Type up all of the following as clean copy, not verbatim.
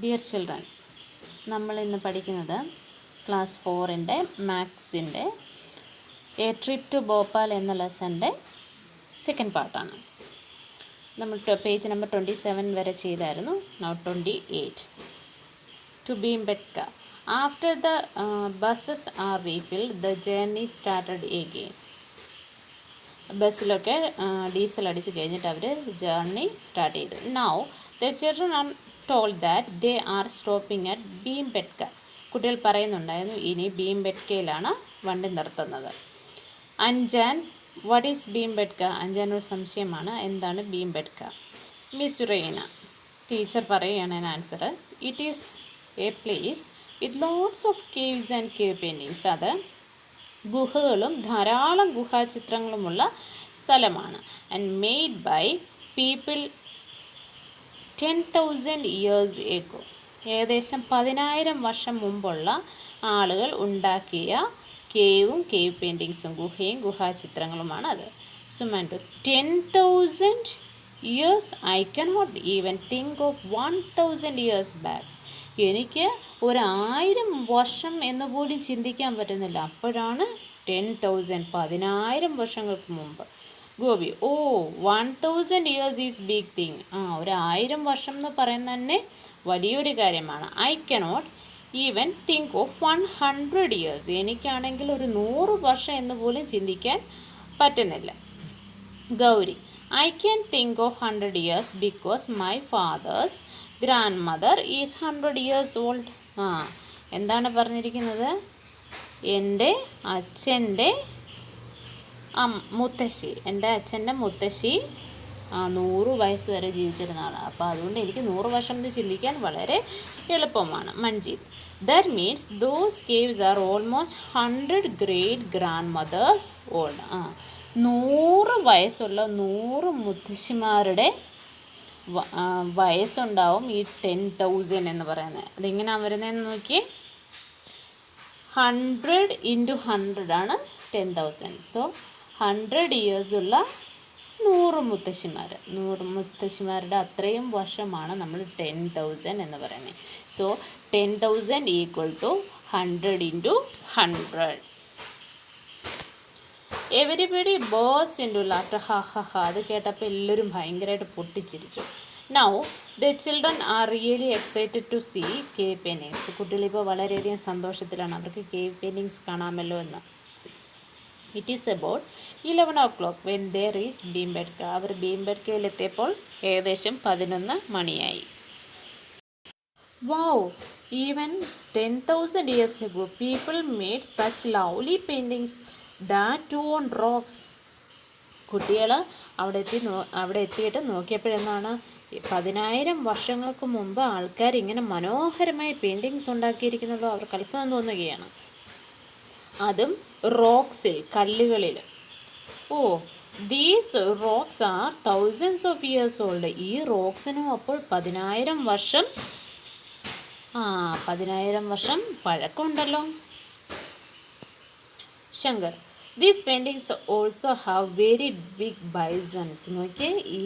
Dear children, നമ്മൾ ഇന്ന് പഠിക്കുന്നത് ക്ലാസ് 4-ൻ്റെ മാത്സിൻ്റെ എ ട്രിപ്പ് ടു ഭോപ്പാൽ എന്ന ലെസൻ്റെ സെക്കൻഡ് പാർട്ടാണ്. നമ്മൾ പേജ് നമ്പർ 27 വരെ ചെയ്തായിരുന്നു. Now 28. To Bhimbetka. After the buses are refilled the journey started again. ബസ്സിലൊക്കെ ഡീസൽ അടിച്ച് കഴിഞ്ഞിട്ട് അവർ ജേർണി സ്റ്റാർട്ട് ചെയ്തു. Now the children are told that they are stopping at Bhimbetka. കുട്ടികൾ പറയുന്നുണ്ടായിരുന്നു ഇനി ഭീംബെട്കയിലാണ് വണ്ടി നിർത്തുന്നത്. Anjan, what is Bhimbetka? അഞ്ജാനൊരു സംശയമാണ്, എന്താണ് ഭീംബെട്ക? മിസ് റെയ്ന, ടീച്ചർ പറയുകയാണ് answer. It is a place with lots of caves and cave paintings. അത് ഗുഹകളും ധാരാളം ഗുഹാചിത്രങ്ങളുമുള്ള സ്ഥലമാണ്. And made by people 10,000 years ago. ഏകദേശം 10,000 വർഷം മുമ്പുള്ള ആളുകൾ ഉണ്ടാക്കിയ കേവ് പെയിൻറ്റിങ്സും ഗുഹയും ഗുഹാചിത്രങ്ങളുമാണ് അത്. സുമൻറ്റു, 10,000 years, I cannot even think of 1,000 years back. എനിക്ക് 1000 വർഷം എന്ന് പോലും ചിന്തിക്കാൻ പറ്റുന്നില്ല. അപ്പോഴാണ് 10,000, 10,000 വർഷങ്ങൾക്ക് മുമ്പ്. Gopi, 1,000 years is big thing. 1000 വർഷം എന്ന് പറയുന്നത് തന്നെ വലിയൊരു കാര്യമാണ്. I cannot even think of 100 years. എനിക്കാണെങ്കിൽ ഒരു 100 വർഷം എന്ന് പോലും ചിന്തിക്കാൻ പറ്റുന്നില്ല. Gauri, I can think of 100 years because my father's grandmother is 100 years old. എന്താണ് പറഞ്ഞിരിക്കുന്നത്? എൻ്റെ അച്ഛൻ്റെ മുത്തശ്ശി, എൻ്റെ അച്ഛൻ്റെ മുത്തശ്ശി 100 വയസ്സ് വരെ ജീവിച്ചിരുന്ന ആളാണ്. അപ്പോൾ അതുകൊണ്ട് എനിക്ക് 100 വർഷം എന്ന് ചിന്തിക്കാൻ വളരെ എളുപ്പമാണ്. Manjeet, that means those caves are almost 100 great grandmothers old. 100 വയസ്സുള്ള 100 മുത്തശ്ശിമാരുടെ വയസ്സുണ്ടാവും ഈ 10,000 എന്ന് പറയുന്നത്. അതിങ്ങനെയാണ് വരുന്നതെന്ന് നോക്കി. 100 × 100 ആണ് 10,000. സോ 100 ഇയേഴ്സുള്ള 100 മുത്തശ്ശിമാർ, 100 മുത്തശ്ശിമാരുടെ അത്രയും വർഷമാണ് നമ്മൾ 10,000 എന്ന് പറയുന്നത്. So 10,000 equal to 100 × 100. Everybody bursts into laughter. അത് കേട്ടപ്പോൾ എല്ലാവരും ഭയങ്കരമായിട്ട് പൊട്ടിച്ചിരിച്ചു. Now the children are really excited to see cave paintings. കുട്ടികളിപ്പോൾ വളരെയധികം സന്തോഷത്തിലാണ്, അവർക്ക് കേവ് പെയിൻറ്റിങ്സ് കാണാമല്ലോ എന്ന്. It is about 11 o'clock when they reach Bhimbetka. അവർ ഭീംബെട്കയിലെത്തിയപ്പോൾ ഏകദേശം 11 മണിയായി. Wow, even 10,000 years ago people made such lovely paintings, that too on rocks. കുട്ടികൾ അവിടെ എത്തിയിട്ട് നോക്കിയപ്പോഴെന്നാണ് 10,000 വർഷങ്ങൾക്ക് മുമ്പ് ആൾക്കാർ ഇങ്ങനെ മനോഹരമായ പെയിൻറ്റിങ്സ് ഉണ്ടാക്കിയിരിക്കുന്നതോ അവർ കൽപ്പന തോന്നുകയാണ്. അതും റോക്സിൽ, കല്ലുകളിൽ. These rocks are thousands of years old. ഈ റോക്സിനും അപ്പോൾ 10,000 വർഷം 10,000 വർഷം പഴക്കമുണ്ടല്ലോ. Shankar, these paintings also have very big bisons. നോക്കിയേ, ഈ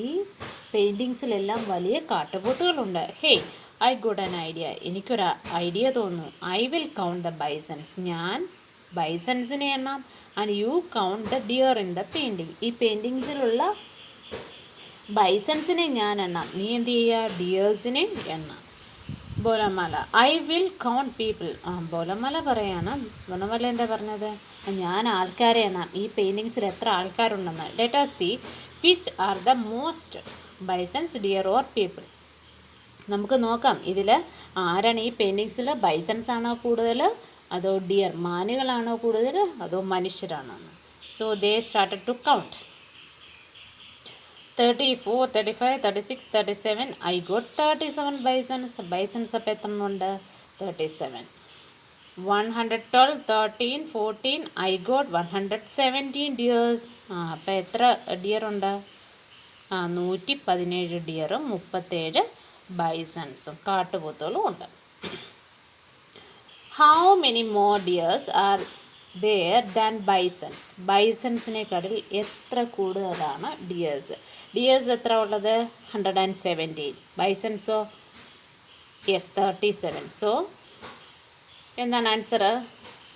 പെയിൻറ്റിങ്സിലെല്ലാം വലിയ കാട്ടുപോത്തുകളുണ്ട്. Hey, I got an idea. എനിക്കൊരു ഐഡിയ തോന്നുന്നു. I will count the bisons. ഞാൻ ബൈസൺസിനെ എണ്ണാം. And you count the deer in the painting. ഈ പെയിൻറ്റിങ്സിലുള്ള ബൈസൺസിനെ ഞാൻ എണ്ണാം, നീ എന്ത് ചെയ്യുക? ഡിയേഴ്സിനെ എണ്ണാം. Bolamala, I will count people. Bolamala പറയാണ്. ബോലമാല എന്താ പറഞ്ഞത്? ഞാൻ ആൾക്കാരെ എണ്ണാം, ഈ പെയിൻറ്റിങ്സിൽ എത്ര ആൾക്കാരുണ്ടെന്ന്. Let us see which are the most bisons, deer or people. നമുക്ക് നോക്കാം ഇതിൽ ആരാണ് ഈ പെയിൻറ്റിങ്സിൽ. ബൈസൺസ് ആണോ കൂടുതൽ, അതോ ഡിയർ മാനുകളാണോ കൂടുതൽ, അതോ മനുഷ്യരാണോ? So they started to count. 34, 35, 36, 37. I got 37 bisons. Bisons അപ്പോൾ എത്ര ഉണ്ട്? 37. 112, 13, 14. I got 117 deers. അപ്പോൾ എത്ര ഡിയർ ഉണ്ട്? 117 ഡിയറും 37 ബൈസൺസും കാട്ടുപോത്തുകളും ഉണ്ട്. How many more deers are there than bisons. ബൈസൺസിനെക്കാട്ടിൽ എത്ര കൂടുതലാണ് ഡിയേഴ്സ്? ഡിയേഴ്സ് എത്ര ഉള്ളത്? 117. ബൈസൺസോ യെസ് 37. സോ എന്താണ് answer?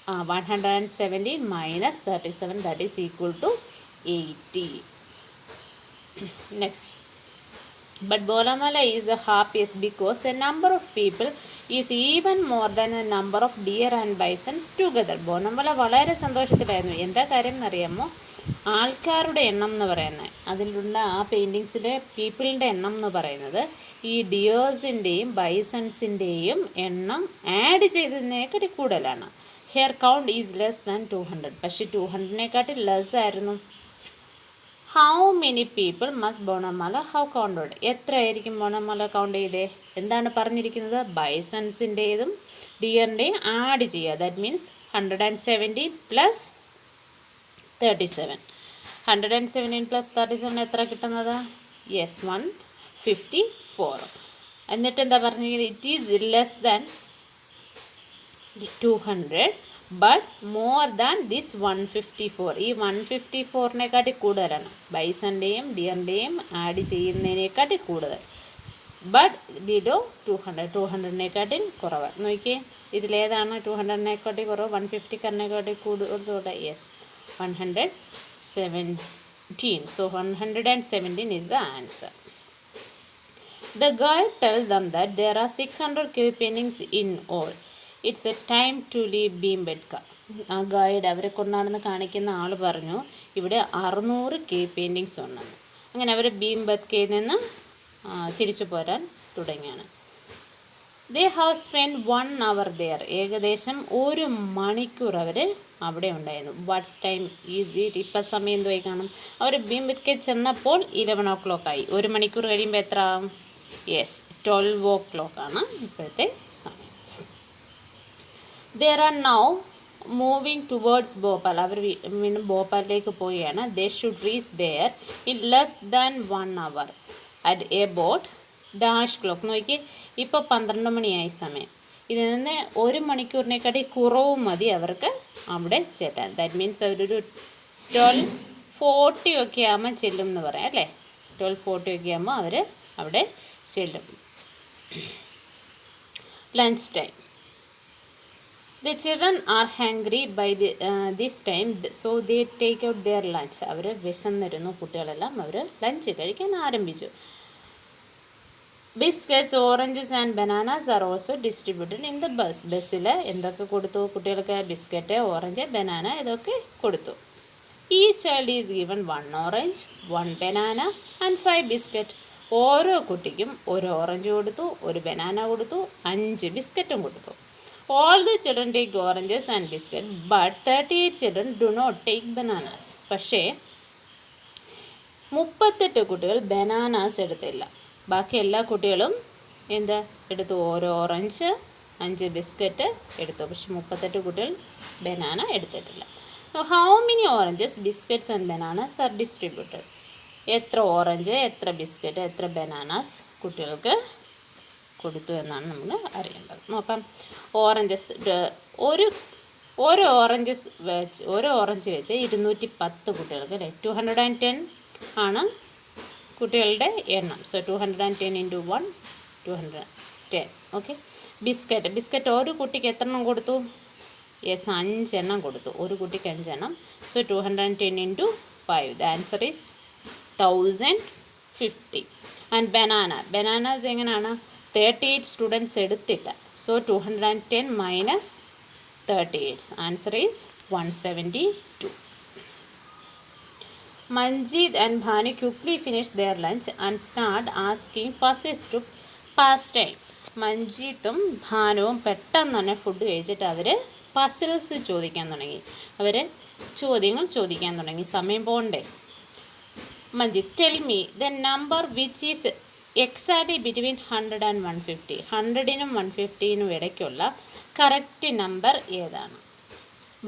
117 minus 37, that is equal to 80. Next. But Bonamala is the happiest because the number of people is even more than the number of deer and bisons together. ബോണമല വളരെ സന്തോഷത്തിലായിരുന്നു. എന്താ കാര്യം എന്നറിയാമോ? ആൾക്കാരുടെ എണ്ണം എന്ന് പറയുന്നത്, അതിലുള്ള ആ പെയിൻറ്റിങ്സിലെ പീപ്പിളിൻ്റെ എണ്ണം എന്ന് പറയുന്നത് ഈ ഡിയേഴ്സിൻ്റെയും ബൈസൺസിൻ്റെയും എണ്ണം ആഡ് ചെയ്തതിനേക്കാട്ടി കൂടുതലാണ്. Her count is less than 200. പക്ഷേ 200-നേക്കാട്ടി ലെസ് ആയിരുന്നു. How many people must Bonamala have counted? എത്ര ആയിരിക്കും ബോണമല കൗണ്ട് ചെയ്തേ? എന്താണ് പറഞ്ഞിരിക്കുന്നത്? ബൈസൺസിൻ്റെതും ഡിയറിൻ്റെയും ആഡ് ചെയ്യുക. That means 117 plus 37. 117 പ്ലസ് 37 എത്ര കിട്ടുന്നത്? യെസ് 154. എന്നിട്ട് എന്താ പറഞ്ഞിരിക്കുന്നത്? It is less than 200 but more than this 154. ഈ 154-നേക്കാട്ടി കൂടുതലാണ്. ബൈസൻ്റെയും ഡിയറിൻ്റെയും ആഡ് ചെയ്യുന്നതിനേക്കാട്ടി കൂടുതൽ. But below 200. 200-നേക്കാട്ടി കുറവ്. നോക്കിയേ, ഇതിലേതാണ് 200-നേക്കാട്ടി കുറവ്? 150-നേക്കാട്ടി കൂടുതൽ? Yes 117. So 117 is the answer. The guide tells them that there are 600 cave paintings in all. It's a time to leave Bhimbetka. ആ guide അവരെ കൊണ്ടാണെന്ന് കാണിക്കുന്ന ആൾ പറഞ്ഞു ഇവിടെ 600 കേവ് പെയിൻറ്റിങ്സ് ഉണ്ടെന്ന്. അങ്ങനെ അവർ ഭീംബെത്കയിൽ നിന്ന് തിരിച്ചു പോരാൻ തുടങ്ങിയാണ്. They have spend 1 hour there. ഏകദേശം 1 മണിക്കൂർ അവർ അവിടെ ഉണ്ടായിരുന്നു. What's time is it? ഇപ്പം സമയം എന്തുമായി കാണും? അവർ ഭീംബെത്കയിൽ ചെന്നപ്പോൾ 11 o'clock ആയി. 1 മണിക്കൂർ കഴിയുമ്പോൾ എത്ര ആവും? യെസ് 12 o'clock ആണ് ഇപ്പോഴത്തെ സമയം. They are now moving towards Bhopal. അവർ വീണ്ടും ഭോപ്പാലിലേക്ക് പോവുകയാണ്. They should reach there in less than 1 hour at about dash clock. നോക്കി, ഇപ്പോൾ 12 മണിയായി സമയം. ഇതിൽ നിന്ന് 1 മണിക്കൂറിനെക്കാട്ടി കുറവ് മതി അവർക്ക് അവിടെ ചെല്ലാൻ. ദാറ്റ് മീൻസ് അവരൊരു 12:40 ഒക്കെ ആകുമ്പോൾ ചെല്ലും എന്ന് പറയാം അല്ലേ? 12:40 ഒക്കെ ആകുമ്പോൾ അവർ അവിടെ ചെല്ലും. Lunch time. The children are hungry by this time, so they take out their lunch. അവർ വിശന്നിരുന്നു കുട്ടികളെല്ലാം. അവർ ലഞ്ച് കഴിക്കാൻ ആരംഭിച്ചു. Biscuits, oranges and bananas are also distributed in the bus. ബസ്സിൽ എന്തൊക്കെ കൊടുത്തു കുട്ടികൾക്ക്? ബിസ്ക്കറ്റ്, ഓറഞ്ച്, ബനാന ഇതൊക്കെ കൊടുത്തു. ഈ child is given 1 orange, 1 banana and 5 biscuit. ഓരോ കുട്ടിക്കും 1 ഓറഞ്ച് കൊടുത്തു, 1 ബനാന കൊടുത്തു, 5 ബിസ്ക്കറ്റും കൊടുത്തു. All the children take oranges and biscuit, but 38 children do not take bananas. പക്ഷേ 38 കുട്ടികൾ ബനാനാസ് എടുത്തില്ല. ബാക്കി എല്ലാ കുട്ടികളും എന്താ എടുത്തു? ഓരോ ഓറഞ്ച്, 5 ബിസ്ക്കറ്റ് എടുത്തു. പക്ഷെ 38 കുട്ടികൾ ബനാന എടുത്തിട്ടില്ല. How many oranges, biscuits and bananas R distributed? എത്ര ഓറഞ്ച്, എത്ര ബിസ്ക്കറ്റ്, എത്ര ബനാനാസ് കുട്ടികൾക്ക് കൊടുത്തു എന്നാണ് നമുക്ക് അറിയേണ്ടത്. നോക്കാം. ഓറഞ്ചസ്, ഓരോ ഓറഞ്ച് വെച്ച് 210 കുട്ടികൾക്ക് അല്ലേ? 210 ആണ് കുട്ടികളുടെ എണ്ണം. സോ 210 × 1 210. ഓക്കെ. ബിസ്ക്കറ്റ് ഒരു കുട്ടിക്ക് എത്ര എണ്ണം കൊടുത്തു? യെസ് 5 എണ്ണം കൊടുത്തു. ഒരു കുട്ടിക്ക് 5 എണ്ണം. So 210 × 5. The answer is 1050. And bananas എങ്ങനെയാണ്? 38 സ്റ്റുഡൻസ് എടുത്തില്ല. So 210 minus 38. Answer is 172. Manjeet and Bhanu quickly finish their lunch and start asking puzzles to pass time. മഞ്ജീത്തും ഭാനുവും പെട്ടെന്ന് തന്നെ ഫുഡ് കഴിച്ചിട്ട് അവർ പസിൽസ് ചോദിക്കാൻ തുടങ്ങി. അവർ ചോദ്യങ്ങൾ ചോദിക്കാൻ തുടങ്ങി. സമയം പോകണ്ടേ? Manjith, tell me the number which is exactly between 100 and 150. 100-നും 150-നും ഇടയ്ക്കുള്ള കറക്റ്റ് നമ്പർ ഏതാണ്?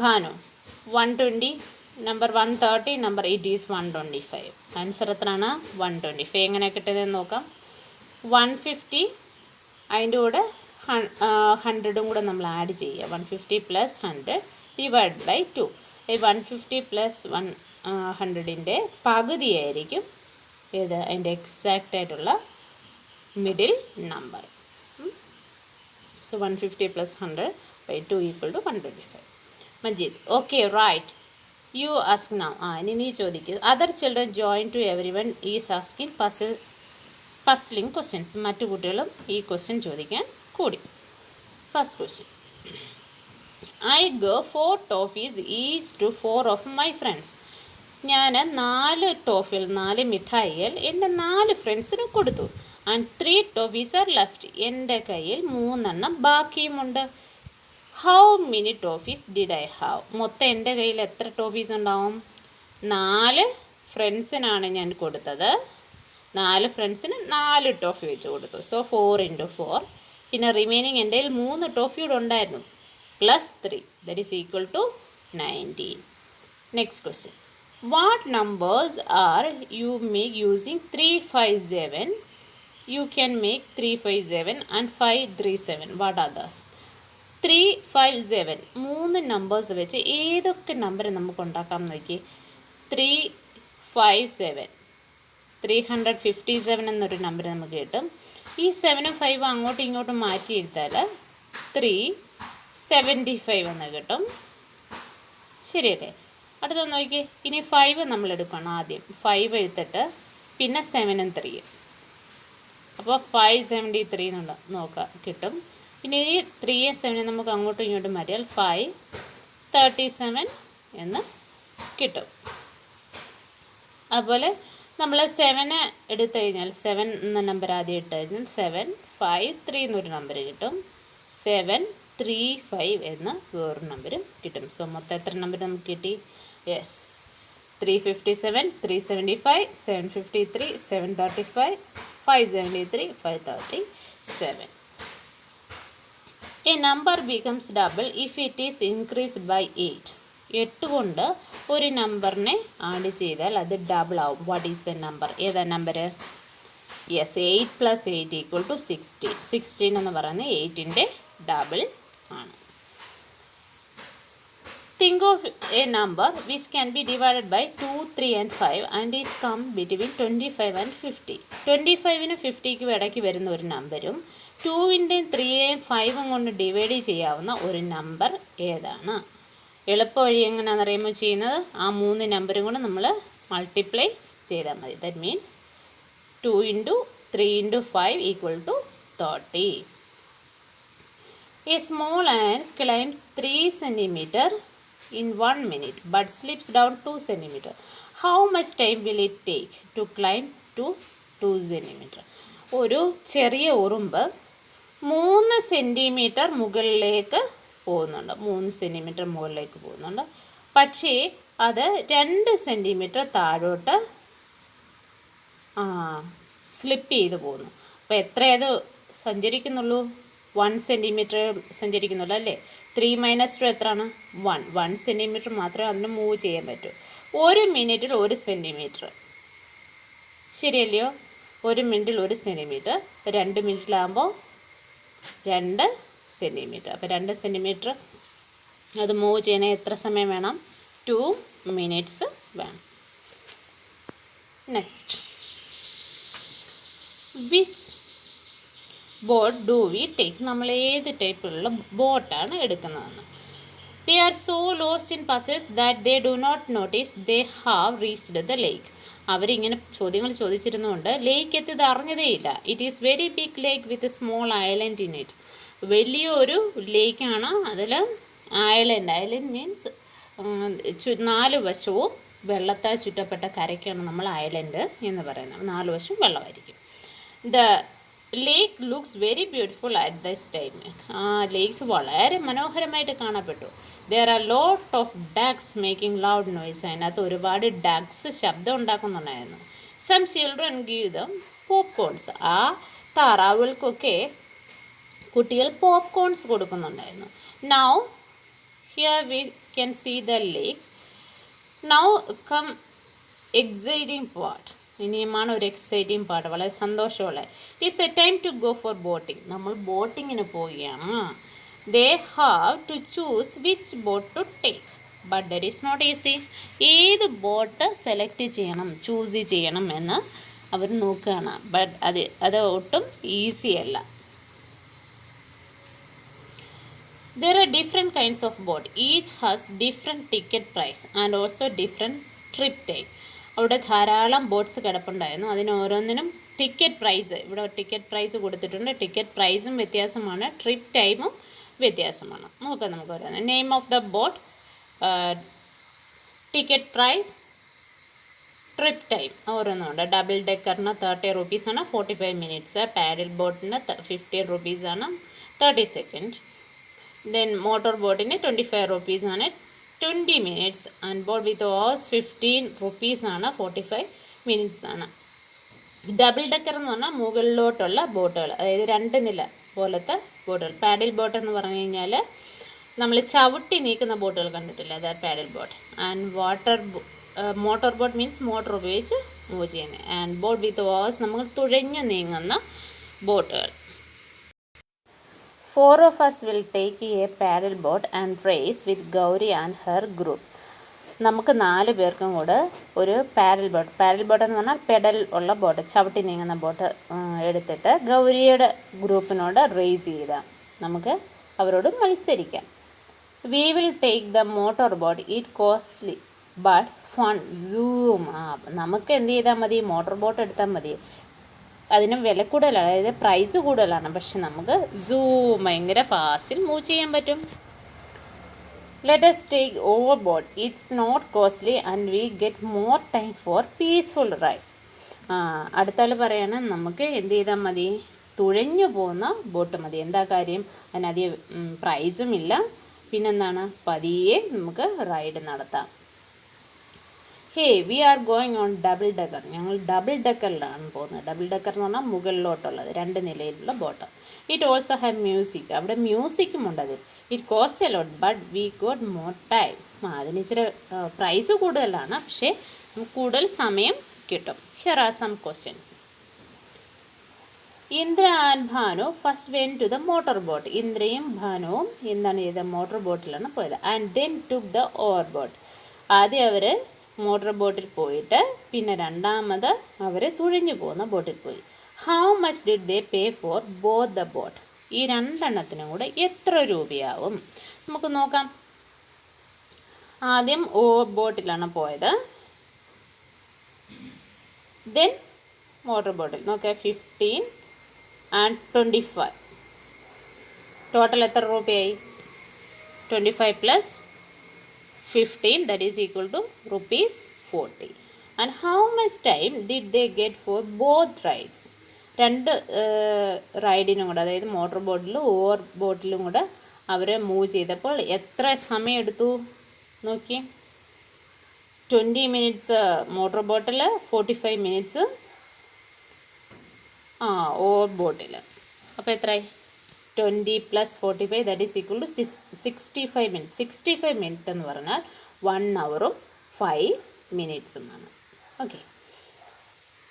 Bhanu 120, number 130, number it is 125. Answer എത്രയാണ്? 125. എങ്ങനെ കിട്ടുന്നതെന്ന് നോക്കാം. 150 അതിൻ്റെ കൂടെ 100ഉം കൂടെ നമ്മൾ ആഡ് ചെയ്യുക. 150 + 100 ഡിവൈഡ് ബൈ 2. ഈ 150 + 100ൻ്റെ പകുതിയായിരിക്കും ഏത്? അതിൻ്റെ എക്സാക്റ്റ് ആയിട്ടുള്ള middle number. So 150 plus 100 by 2 equal to 125. Majid, okay, right. You ask now. ഇനി നീ ചോദിക്കുക. Other children join to everyone is asking puzzling questions. മറ്റു കുട്ടികളും ഈ ക്വസ്റ്റ്യൻ ചോദിക്കാൻ കൂടി. First question. I gave 4 toffees each to 4 of my friends. ഞാൻ 4 ടോഫികൾ 4 മിഠായികൾ എൻ്റെ 4 ഫ്രണ്ട്സിന് കൊടുത്തു. And 3 toffees are left. എൻ്റെ കയ്യിൽ 3 ബാക്കിയുമുണ്ട്. How many toffees did I have? മൊത്തം എൻ്റെ കയ്യിൽ എത്ര ടോഫീസ് ഉണ്ടാവും? 4 ഫ്രണ്ട്സിനാണ് ഞാൻ കൊടുത്തത്. 4 ഫ്രണ്ട്സിന് 4 ടോഫി വെച്ച് കൊടുത്തു. So 4 into 4. പിന്നെ റിമൈനിങ് എൻ്റെ കയ്യിൽ 3 ടോഫി കൂടെ ഉണ്ടായിരുന്നു. Plus 3 that is equal to 19. Next question. What numbers are you make using 3, 5, 7? You can make 3, 5, 7 and 5, 3, 7. What are those? 3, 5, 7 3 numbers വെച്ച് ഏതൊക്കെ നമ്പർ നമുക്ക് ഉണ്ടാക്കാം നോക്കി. 3, 5, 7 357 എന്നൊരു നമ്പർ നമുക്ക് കിട്ടും. ഈ 7ഉം 5ഉം അങ്ങോട്ടും ഇങ്ങോട്ടും മാറ്റി എടുത്താൽ 375 എന്ന് കിട്ടും. ശരിയല്ലേ? അടുത്ത നോക്കി. ഇനി 5 നമ്മൾ എടുക്കണം. ആദ്യം 5 എടുത്തിട്ട് പിന്നെ 7ഉം 3ഉം. അപ്പോൾ 573 എന്നുള്ള നോക്കാം കിട്ടും. പിന്നെ ഈ 3ഉം 7ഉം നമുക്ക് അങ്ങോട്ടും ഇങ്ങോട്ടും മാറ്റിയാൽ 537 എന്ന് കിട്ടും. അതുപോലെ നമ്മൾ 7 എടുത്തു കഴിഞ്ഞാൽ 7 എന്ന നമ്പർ ആദ്യം ഇട്ട് കഴിഞ്ഞാൽ 753 എന്നൊരു നമ്പർ കിട്ടും. 735 എന്ന വേറൊരു നമ്പരും കിട്ടും. സോ മൊത്തം എത്ര നമ്പർ നമുക്ക് കിട്ടി? Yes, 357, 375, 753, 735, 573, 537. A number becomes double if it is increased by 8. 8 കൊണ്ട് ഒരു നമ്പറിനെ ആഡ് ചെയ്താൽ അത് ഡബിൾ ആവും. What is the number? ഏതാ നമ്പർ? യെസ്, 8 + 8 = 16. 16 എന്ന് പറയുന്നത് 8ൻ്റെ ഡബിൾ ആണ്. Think of a number which can be divided by 2, 3 and 5 and is come between 25 and 50. 25നും 50ക്കും ഇടയ്ക്ക് വരുന്ന ഒരു നമ്പരും 2ൻ്റെയും 3ൻ്റെയും 5ഉം കൊണ്ട് ഡിവൈഡ് ചെയ്യാവുന്ന ഒരു നമ്പർ ഏതാണ്? എളുപ്പ വഴി എങ്ങനെയാണെന്ന് അറിയുമ്പോൾ ചെയ്യുന്നത്, ആ 3 നമ്പറും കൂടെ നമ്മൾ മൾട്ടിപ്ലൈ ചെയ്താൽ മതി. That means 2 × 3 × 5 = 30. A small ant climbs 3 cm in 1 minute but slips down 2 cm. How much time will it take to climb to 2 cm? ഒരു ചെറിയ ഉറുമ്പ് 3 സെൻറ്റിമീറ്റർ മുകളിലേക്ക് പോകുന്നുണ്ട്. 3 സെൻറ്റിമീറ്റർ മുകളിലേക്ക് പോകുന്നുണ്ട്. പക്ഷേ അത് 2 സെൻറ്റിമീറ്റർ താഴോട്ട് സ്ലിപ്പ് ചെയ്ത് പോകുന്നു. അപ്പോൾ എത്രയത് സഞ്ചരിക്കുന്നുള്ളൂ? 1 സെൻറ്റിമീറ്റർ സഞ്ചരിക്കുന്നുള്ളൂ അല്ലേ? 3 - 2 എത്രയാണ്? 1. 1 സെൻറ്റിമീറ്റർ മാത്രമേ അതിന് മൂവ് ചെയ്യാൻ പറ്റൂ. 1 മിനിറ്റിൽ 1 സെൻറ്റിമീറ്റർ. ശരിയല്ലയോ? 1 മിനിറ്റിൽ 1 സെൻറ്റിമീറ്റർ. 2 മിനിറ്റിലാകുമ്പോൾ 2 സെൻറ്റിമീറ്റർ. അപ്പോൾ 2 സെൻറ്റിമീറ്റർ അത് മൂവ് ചെയ്യണേ എത്ര സമയം വേണം? 2 മിനിറ്റ്സ് വേണം. Next, which boat do we take? നമ്മൾ ഏത് ടൈപ്പിലുള്ള ബോട്ടാണ് എടുക്കുന്നതെന്ന്. They are so lost in puzzles that they do not notice they have reached the lake. അവരിങ്ങനെ ചോദ്യങ്ങൾ ചോദിച്ചിരുന്നുകൊണ്ട് ലേക്ക് എത്തിയത് അറിഞ്ഞതേയില്ല. It is very big lake with a small island in it. വലിയൊരു ലേക്കാണ്. അതിൽ ഐലൻഡ് മീൻസ് 4 വശവും വെള്ളത്താൽ ചുറ്റപ്പെട്ട കരയ്ക്കാണ് നമ്മൾ ഐലൻഡ് എന്ന് പറയുന്നത്. 4 വശവും വെള്ളമായിരിക്കും. The lake looks very beautiful at this time. ആ ലേക്സ് വളരെ മനോഹരമായിട്ട് കാണപ്പെട്ടു. There are lot of ducks making loud noise. അതിനകത്ത് ഒരുപാട് ഡക്സ് ശബ്ദം ഉണ്ടാക്കുന്നുണ്ടായിരുന്നു. Some children give them popcorns. ആ താറാവുകൾക്കൊക്കെ കുട്ടികൾ പോപ്കോൺസ് കൊടുക്കുന്നുണ്ടായിരുന്നു. Now here we can see the lake. Now come exciting part. ഇനിയുമാണ് ഒരു എക്സൈറ്റിംഗ് പാർട്ട്, വളരെ സന്തോഷമുള്ള. It is a time to go for boating. നമ്മൾ ബോട്ടിങ്ങിന് പോവുകയാണ്. They have to choose which boat to take. But that is not easy. ഏത് boat select ചെയ്യണം, choose ചെയ്യണം എന്ന് അവർ നോക്കുകയാണ്. ബട്ട് അത് ഒട്ടും ഈസി അല്ല. There are different kinds of boat. Each has different ticket price and also different trip time. അവിടെ ധാരാളം ബോട്ട്സ് കിടപ്പുണ്ടായിരുന്നു. അതിന് ഓരോന്നിനും ടിക്കറ്റ് പ്രൈസ്, ഇവിടെ ടിക്കറ്റ് പ്രൈസ് കൊടുത്തിട്ടുണ്ട്. ടിക്കറ്റ് പ്രൈസും വ്യത്യാസമാണ്, ട്രിപ്പ് ടൈമും വ്യത്യാസമാണ്. നോക്കാം നമുക്ക് ഓരോന്ന്. Name of the boat, ticket price, trip time ഓരോന്നുണ്ട്. ഡബിൾ ഡെക്കറിന് 30 റുപ്പീസാണ്, 45 മിനിറ്റ്സ്. പാഡിൽ ബോട്ടിന് 15 റുപ്പീസാണ്, 30 സെക്കൻഡ്. ദെൻ മോട്ടോർ ബോട്ടിന് 25 റുപ്പീസാണ്, 20 minutes. And boat with oars 15 റുപ്പീസാണ്, 45 മിനിറ്റ്സ് ആണ്. ഡബിൾ ഡെക്കർ എന്ന് പറഞ്ഞാൽ മുകളിലോട്ടുള്ള ബോട്ടുകൾ, അതായത് 2 നില പോലത്തെ ബോട്ടുകൾ. പാഡിൽ ബോട്ട് എന്ന് പറഞ്ഞു കഴിഞ്ഞാൽ നമ്മൾ ചവിട്ടി നീക്കുന്ന ബോട്ടുകൾ കണ്ടിട്ടില്ല, അതായത് paddle boat. And motor boat means motor ഉപയോഗിച്ച് മൂവ് ചെയ്യുന്നത്. ആൻഡ് ബോട്ട് വിത്ത് ഓസ് നമ്മൾ തുഴഞ്ഞു നീങ്ങുന്ന ബോട്ടുകൾ. 4 of us will take a paddle boat and race with Gauri and her group. നമുക്ക് 4 പേർക്കും കൂടെ ഒരു പാഡൽ ബോട്ട് എന്ന് പറഞ്ഞാൽ പെഡൽ ഉള്ള ബോട്ട്, ചവിട്ടി നീങ്ങുന്ന ബോട്ട് എടുത്തിട്ട് ഗൗരിയുടെ ഗ്രൂപ്പിനോട് റേസ് ചെയ്താൽ നമുക്ക് അവരോട് മത്സരിക്കാം. We will take the motor boat, it costly but fun. Zoom. നമുക്ക് എന്ത് ചെയ്താൽ മതി, മോട്ടോർ ബോട്ട് എടുത്താൽ മതി. അതിന് വില കൂടുതലാണ്, അതായത് പ്രൈസ് കൂടുതലാണ്, പക്ഷെ നമുക്ക് ഭയങ്കര ഫാസ്റ്റിൽ മൂവ് ചെയ്യാൻ പറ്റും. Let us take overboard, it's not costly and we get more time for peaceful ride. അടുത്താൾ പറയണം നമുക്ക് എന്ത് ചെയ്താൽ മതി, തുഴഞ്ഞു പോകുന്ന ബോട്ട് മതി. എന്താ കാര്യം, അതിനധികം പ്രൈസും ഇല്ല, പിന്നെന്താണ്, പതിയെ നമുക്ക് റൈഡ് നടത്താം. Hey we are going on double decker. ഞങ്ങൾ ഡബിൾ ഡെക്കറിലാണ് പോകുന്നത്. ഡബിൾ ഡെക്കർ എന്ന് പറഞ്ഞാൽ മുകളിലോട്ടുള്ളത് 2 നിലയിലുള്ള boat. It also have music. അവിടെ മ്യൂസിക്കും ഉണ്ട് അതിൽ. It cost a lot but we got more time. അതിന് ഇച്ചിരി പ്രൈസ് കൂടുതലാണ്, പക്ഷേ നമുക്ക് കൂടുതൽ സമയം കിട്ടും. Here are some questions. Indra and Bhanu first went to the motor boat. ഇന്ദ്രയും ഭാനുവും എന്താണ് ചെയ്തത്, മോട്ടോർ ബോട്ടിലാണ് പോയത്. And then took the over boat. ആദ്യം അവർ മോട്ടോർ ബോട്ടിൽ പോയിട്ട് പിന്നെ രണ്ടാമത് അവർ തുഴഞ്ഞു പോകുന്ന ബോട്ടിൽ പോയി. How much did they pay for both the boat. ഈ 2 എണ്ണത്തിനും കൂടെ എത്ര രൂപയാവും നമുക്ക് നോക്കാം. ആദ്യം ഓവർ ബോട്ടിലാണ് പോയത്, ദെൻ മോട്ടോർ ബോട്ടിൽ. നോക്കാം, 15 ആൻഡ് 25. ടോട്ടൽ എത്ര രൂപയായി, 25 plus 15, that is equal to rupees 40. And how much time did they get for both rides? 2 റൈഡിനും കൂടെ, അതായത് മോട്ടോർ ബോട്ടിലും ഓവർ ബോട്ടിലും കൂടെ അവർ മൂവ് ചെയ്തപ്പോൾ എത്ര സമയം എടുത്തു നോക്കി. 20 മിനിറ്റ്സ് മോട്ടോർ ബോട്ടിൽ, 45 മിനിറ്റ്സ് ഓവർ ബോട്ടിൽ. അപ്പോൾ എത്രയായി, 20 plus 45, that is equal to 65 minutes. 65 minute എന്ന് പറഞ്ഞാൽ 1 ഹവറും 5 മിനിറ്റ്സുമാണ്. Okay.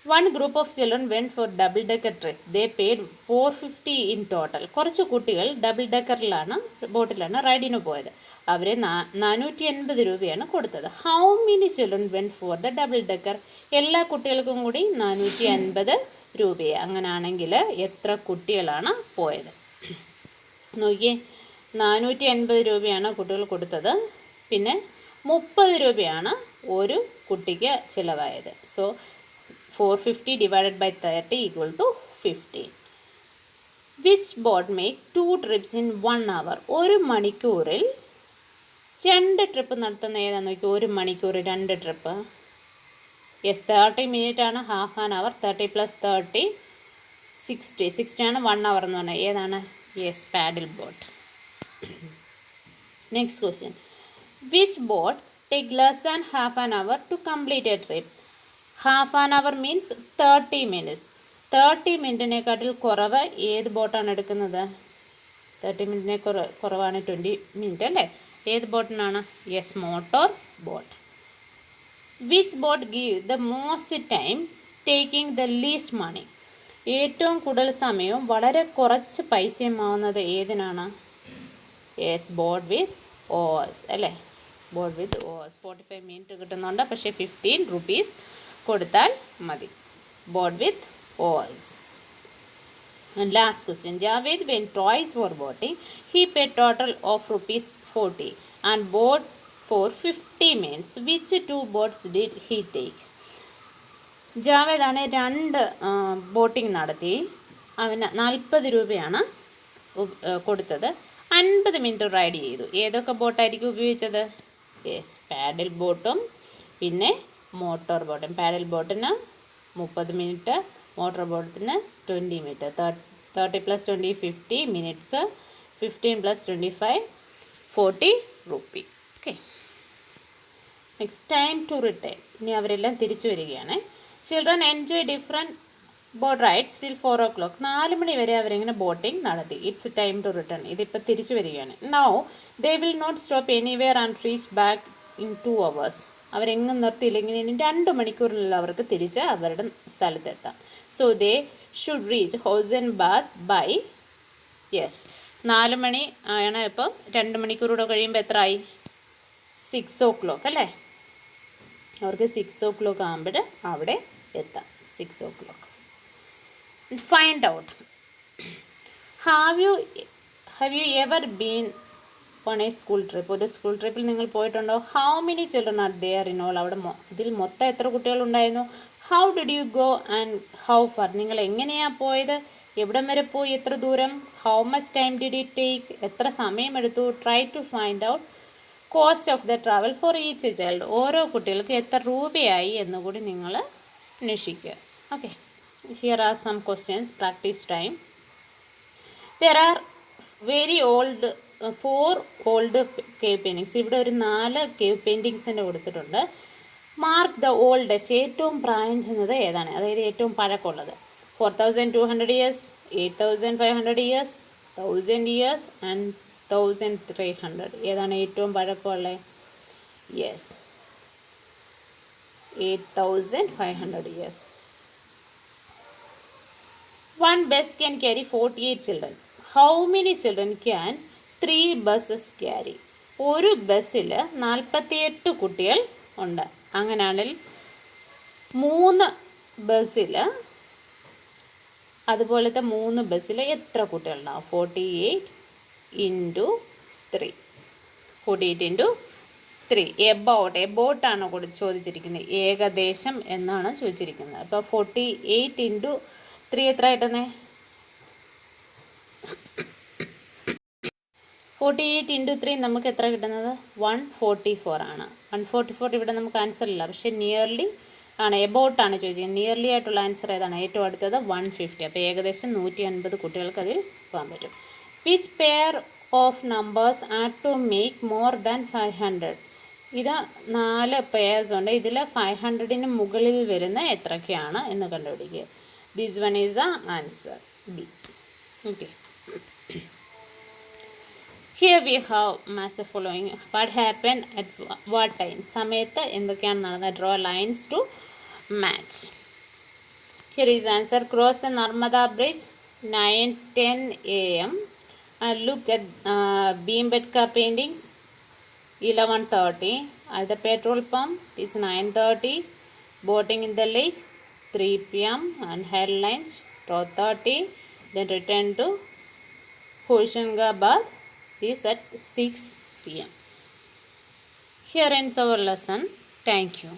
1 group of children went for double decker trip. They paid 450 in total. കുറച്ച് കുട്ടികൾ ഡബിൾ ഡെക്കറിലാണ്, ബോട്ടിലാണ് റൈഡിന് പോയത്. അവർ 480 രൂപയാണ് കൊടുത്തത്. How many children went for the double decker. എല്ലാ കുട്ടികൾക്കും കൂടി 450 രൂപയെ. അങ്ങനെയാണെങ്കിൽ എത്ര കുട്ടികളാണ് പോയത് നോക്കിയേ. 480 രൂപയാണ് കുട്ടികൾ കൊടുത്തത്, പിന്നെ 30 രൂപയാണ് ഒരു കുട്ടിക്ക് ചിലവായത്. So 450 divided by 30 equal to 15. Which boat make 2 trips in 1 hour. 1 മണിക്കൂറിൽ 2 ട്രിപ്പ് നടത്തുന്ന ഏതാണെന്ന് നോക്കി. 1 മണിക്കൂർ 2 ട്രിപ്പ്. യെസ്, 30 മിനിറ്റ് ആണ്, ഹാഫ് ആൻ അവർ. 30 പ്ലസ് 30 60 ആണ് 1 hour എന്ന് പറഞ്ഞാൽ. ഏതാണ്, yes, paddle boat. Next question. Which boat take less than half an hour to complete a trip. Half an hour means 30 minutes. 30 മിനിറ്റിനെക്കാട്ടിൽ കുറവ് ഏത് ബോട്ടാണ് എടുക്കുന്നത്? 30 മിനിറ്റിനെ കുറവാണ് 20 മിനിറ്റ് അല്ലേ? ഏത് ബോട്ടിനാണ്? Yes, motor boat. Which boat give the most time taking the least money. ഏറ്റവും കൂടുതൽ സമയവും വളരെ കുറച്ച് പൈസയും ആവുന്നത് ഏതിനാണ്? യെസ്, ബോട്ട് വിത്ത് ഓസ് അല്ലേ? Boat with oars. 45 മിനിറ്റ് കിട്ടുന്നുണ്ട്, പക്ഷേ 15 റുപ്പീസ് കൊടുത്താൽ മതി. Boat with oars. And last question. Javed went twice for boating. He paid total of rupees 40 and bought for 50 minutes. Which two boats did he take? ജാവേദാണ് 2 boating നടത്തി. അവന് 40 രൂപയാണ് കൊടുത്തത്. 50 minute ride ചെയ്തു. ഏതൊക്കെ ബോട്ടായിരിക്കും ഉപയോഗിച്ചത്? യെസ്, പാഡൽ ബോട്ടും പിന്നെ motor ബോട്ടും. പാഡൽ ബോട്ടിന് 30 മിനിറ്റ്, മോട്ടോർ ബോട്ടിന് 20 minute. 30 + 20 50 minutes, 15 + 25 40 rupee. Okay, next time to return. ഇനി അവരെല്ലാം തിരിച്ചു വരികയാണ്. Children enjoy different boat rides till 4 o'clock. 4 മണി വരെ അവരിങ്ങനെ ബോട്ടിംഗ് നടത്തി. It's time to return. ഇതിപ്പോൾ തിരിച്ചു വരികയാണ്. Now they will not stop anywhere and reach back in 2 hours. അവരെങ്ങും നിർത്തിയില്ലെങ്കിൽ ഇനി 2 മണിക്കൂറിലുള്ള അവർക്ക് തിരിച്ച് അവരുടെ സ്ഥലത്തെത്താം. So they should reach Hoshangabad by, yes, 4 മണി ആണ്. ഇപ്പം 2 മണിക്കൂറൂടെ കഴിയുമ്പോൾ എത്ര ആയി? 6 o'clock അല്ലേ? അവർക്ക് 6 o'clock ആകുമ്പോൾ അവിടെ എത്താം. 6 o'clock. Find out. Have you ever been on a school trip? ഒരു സ്കൂൾ ട്രിപ്പിൽ നിങ്ങൾ പോയിട്ടുണ്ടോ? How many children are there in all? അവിടെ ഇതിൽ മൊത്തം എത്ര കുട്ടികളുണ്ടായിരുന്നു? How did you go and how far? നിങ്ങൾ എങ്ങനെയാണ് പോയത്? എവിടം വരെ പോയി? എത്ര ദൂരം? How much time did it take? എത്ര സമയമെടുത്തു? Try to find out cost of the travel for each child. ഓരോ കുട്ടികൾക്ക് എത്ര രൂപയായി എന്നുകൂടി നിങ്ങൾ അന്വേഷിക്കുക. Okay, here are some questions. Practice time. There are very old 4 old cave paintings. ഇവിടെ ഒരു 4 കേവ് പെയിൻറ്റിങ്സിൻ്റെ കൊടുത്തിട്ടുണ്ട്. Mark the oldest. ഏറ്റവും പ്രായം ചെന്നത് ഏതാണ്? അതായത് ഏറ്റവും പഴക്കമുള്ളത്. 4200 years, 8500 years, 1000 years ആൻഡ് 1300. ഏതാണ് ഏറ്റവും പഴക്കമുള്ളത്? Yes, 8500 years. One bus can carry 48 children. How many children can 3 buses carry? ഒരു ബസ്സിൽ 48 കുട്ടികൾ ഉണ്ട്. അങ്ങനെയാണെങ്കിൽ 3 ബസ്സിൽ, അതുപോലത്തെ 3 ബസ്സിൽ എത്ര കുട്ടികളുണ്ടാവും? 48 × 3. 48 × 3. എബൌട്ടാണ് ചോദിച്ചിരിക്കുന്നത്. ഏകദേശം എന്നാണ് ചോദിച്ചിരിക്കുന്നത്. അപ്പോൾ 48 × 3 എത്ര ആയിട്ടെന്നേ? 48 × 3 നമുക്ക് എത്ര കിട്ടുന്നത്? 144 ആണ്. 144 ഇവിടെ നമുക്ക് ആൻസർ ഇല്ല, പക്ഷേ നിയർലി ആണ്, എബൌട്ടാണ് ചോദിച്ചിരിക്കുന്നത്. നിയർലി ആയിട്ടുള്ള ആൻസർ ഏതാണ്? ഏറ്റവും അടുത്തത് 150. അപ്പോൾ ഏകദേശം 150 കുട്ടികൾക്ക് അതിൽ പോകാൻ പറ്റും. Which pair of numbers are to make more than 500? ഇത് 4 പെയർസ് ഉണ്ട്. ഇതിൽ 500-ന് മുകളിൽ വരുന്ന എത്രയൊക്കെയാണ് എന്ന് കണ്ടുപിടിക്കുക. This one is the answer, B. Okay. Here we have match the following. What happened at what time? സമയത്ത് എന്തൊക്കെയാണ് നടന്നത്? Draw lines to match. Here is answer. Cross the Narmada Bridge 9:10 a.m. Look at Bhimbetka paintings 11:30. At the petrol pump is 9:30. Boating in the lake 3 p.m. and headlines 12:30. Then return to Hoshangabad is at 6 p.m. Here ends our lesson. Thank you.